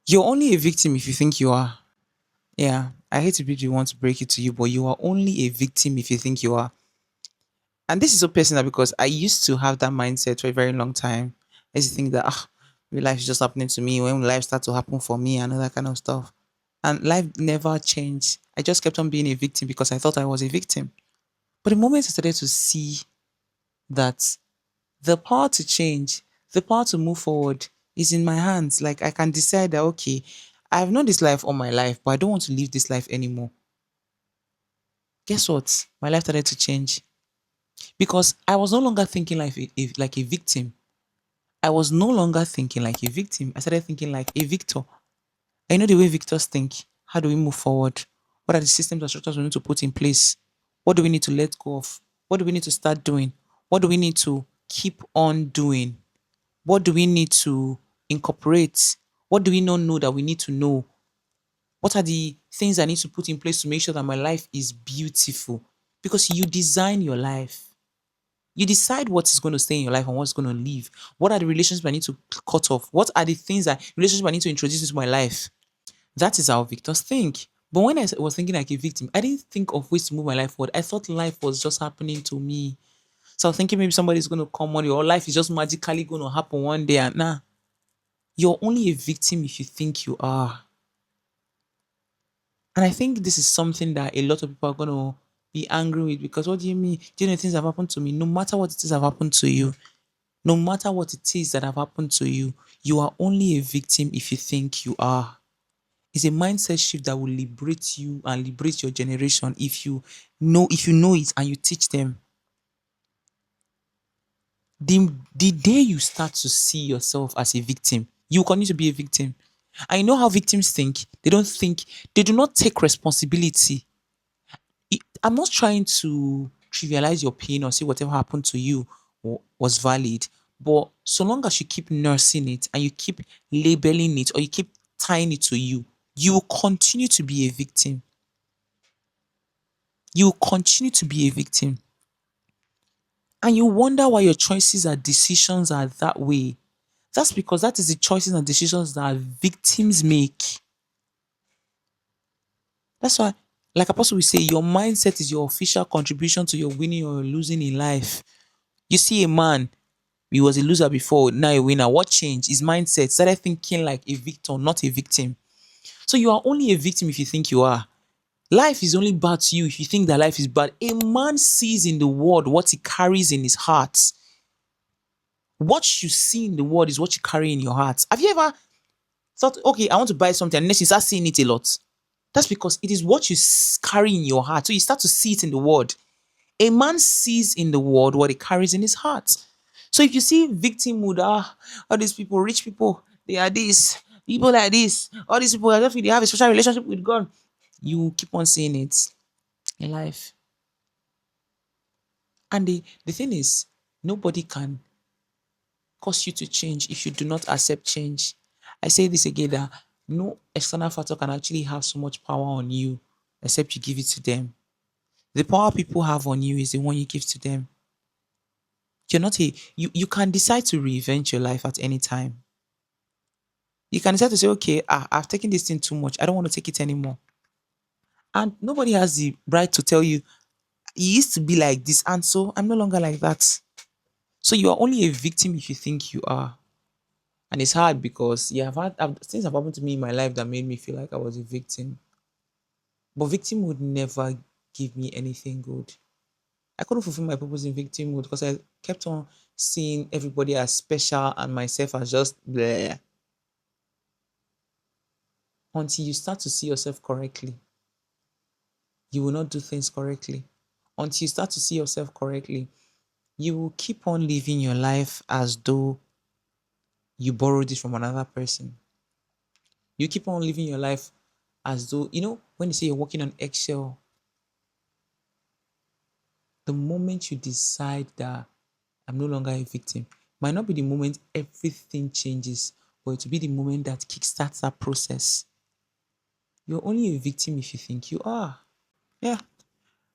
You're only a victim if you think you are. Yeah, I hate to be the one to break it to you, but you are only a victim if you think you are. And this is so personal because I used to have that mindset for a very long time. I used to think that real life is just happening to me when life starts to happen for me and all that kind of stuff. And life never changed. I just kept on being a victim because I thought I was a victim. But the moment I started to see that the power to change, the power to move forward is in my hands. Like I can decide that okay, I have known this life all my life, but I don't want to live this life anymore. Guess what? My life started to change because I was no longer thinking like a victim. I was no longer thinking like a victim. I started thinking like a victor. I know the way victors think. How do we move forward? What are the systems and structures we need to put in place? What do we need to let go of? What do we need to start doing? What do we need to keep on doing? What do we need to incorporate? What do we not know that we need to know? What are the things I need to put in place to make sure that my life is beautiful? Because you design your life. You decide what is going to stay in your life and what's going to leave. What are the relationships I need to cut off? What are the things that relationships I need to introduce into my life? That is how victors think. But when I was thinking like a victim, I didn't think of ways to move my life forward. I thought life was just happening to me. So I was thinking maybe somebody's going to come one day or life is just magically going to happen one day. And nah, you're only a victim if you think you are. And I think this is something that a lot of people are going to be angry with because what do you mean? Do you know things have happened to me? No matter what it is have happened to you, no matter what it is that have happened to you are only a victim if you think you are. It's a mindset shift that will liberate you and liberate your generation if you know it and you teach them. The day you start to see yourself as a victim, you will continue to be a victim. I know how victims think. They do not take responsibility. I'm not trying to trivialize your pain or say whatever happened to you was valid, but so long as you keep nursing it and you keep labeling it or you keep tying it to you will continue to be a victim. You will continue to be a victim. And you wonder why your choices and decisions are that way. That's because that is the choices and decisions that victims make. That's why, like Apostle will say, your mindset is your official contribution to your winning or losing in life. You see a man, he was a loser before, now a winner. What changed? His mindset started thinking like a victor, not a victim. So you are only a victim if you think you are. Life is only bad to you if you think that life is bad. A man sees in the world what he carries in his heart. What you see in the world is what you carry in your heart. Have you ever thought, okay, I want to buy something, and next you start seeing it a lot? That's because it is what you carry in your heart. So you start to see it in the world. A man sees in the world what he carries in his heart. So if you see victimhood, all these people, rich people, they are this, people like this, all these people, I don't feel they have a special relationship with God. You keep on seeing it in life. And the thing is, nobody can cause you to change if you do not accept change. I say this again that no external factor can actually have so much power on you except you give it to them. The power people have on you is the one you give to them. You're not a you can decide to reinvent your life at any time. You can decide to say, okay, I've taken this thing too much. I don't want to take it anymore. And nobody has the right to tell you, you used to be like this, and so I'm no longer like that. So you are only a victim if you think you are. And it's hard because things have happened to me in my life that made me feel like I was a victim. But victim would never give me anything good. I couldn't fulfill my purpose in victimhood because I kept on seeing everybody as special and myself as just bleh. Until you start to see yourself correctly, you will not do things correctly. Until you start to see yourself correctly, you will keep on living your life as though you borrowed it from another person. You keep on living your life as though, when you say you're walking on eggshell, the moment you decide that I'm no longer a victim, might not be the moment everything changes, but it will be the moment that kickstarts that process. You're only a victim if you think you are. Yeah.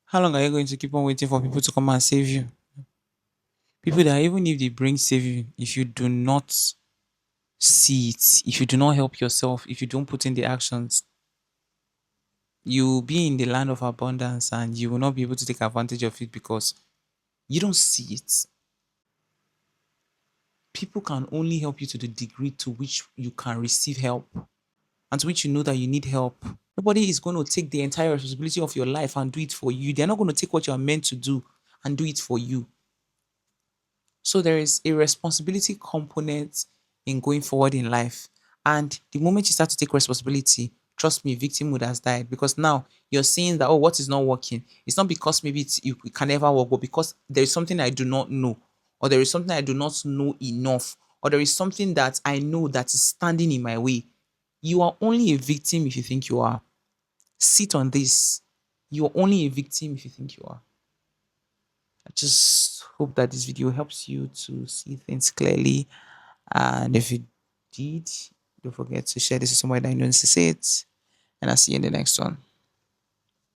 How long are you going to keep on waiting for people to come and save you? People that even if they bring saving, if you do not see it, if you do not help yourself, if you don't put in the actions, you will be in the land of abundance and you will not be able to take advantage of it because you don't see it. People can only help you to the degree to which you can receive help and to which you know that you need help. Nobody is going to take the entire responsibility of your life and do it for you. They're not going to take what you are meant to do and do it for you. So there is a responsibility component in going forward in life. And the moment you start to take responsibility, trust me, victimhood has died because now you're seeing that, oh, what is not working? It's not because maybe it can never work, but because there is something I do not know, or there is something I do not know enough, or there is something that I know that is standing in my way. You are only a victim if you think you are. Sit on this. You are only a victim if you think you are. I just hope that this video helps you to see things clearly. And if you did, don't forget to share this with somebody that knows to see it. And I'll see you in the next one.